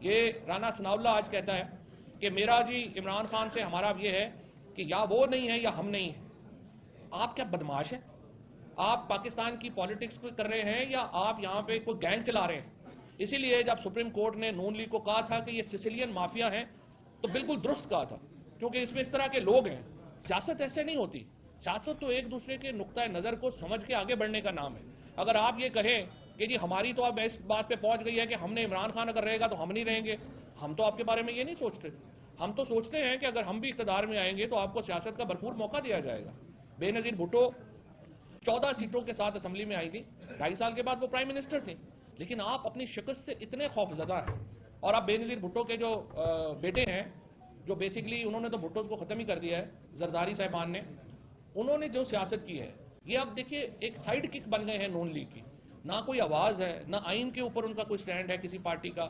یہ رانا ثناءاللہ آج کہتا ہے کہ میرا جی عمران خان سے ہمارا یہ ہے کہ یا وہ نہیں ہے یا ہم نہیں ہیں۔ آپ کیا بدماش ہیں؟ آپ پاکستان کی پالیٹکس کو کر رہے ہیں یا آپ یہاں پہ کوئی گینگ چلا رہے ہیں؟ اسی لیے جب سپریم کورٹ نے نون لیگ کو کہا تھا کہ یہ سسیلین مافیا ہیں تو بالکل درست کہا تھا، کیونکہ اس میں اس طرح کے لوگ ہیں۔ سیاست ایسے نہیں ہوتی، سیاست تو ایک دوسرے کے نقطۂ نظر کو سمجھ کے آگے بڑھنے کا نام ہے۔ اگر آپ یہ کہیں کہ جی ہماری تو اب اس بات پہ پہنچ گئی ہے کہ ہم نے عمران خان اگر رہے گا تو ہم نہیں رہیں گے، ہم تو آپ کے بارے میں یہ نہیں سوچتے۔ ہم تو سوچتے ہیں کہ اگر ہم بھی اقتدار میں آئیں گے تو آپ کو سیاست کا بھرپور موقع دیا جائے گا۔ بے نظیر بھٹو 14 سیٹوں کے ساتھ اسمبلی میں آئی تھی، 2.5 سال کے بعد وہ پرائم منسٹر تھے، لیکن آپ اپنی شکست سے اتنے خوف زدہ ہیں۔ اور اب بے نظیر بھٹو کے جو بیٹے ہیں، جو بیسیکلی انہوں نے تو بھٹو کو ختم ہی کر دیا ہے، زرداری صاحبان نے، انہوں نے جو سیاست کی ہے یہ اب دیکھیے ایک سائیڈ کک بن گئے ہیں نون لیگ کی۔ نہ کوئی آواز ہے، نہ آئین کے اوپر ان کا کوئی سٹینڈ ہے کسی پارٹی کا،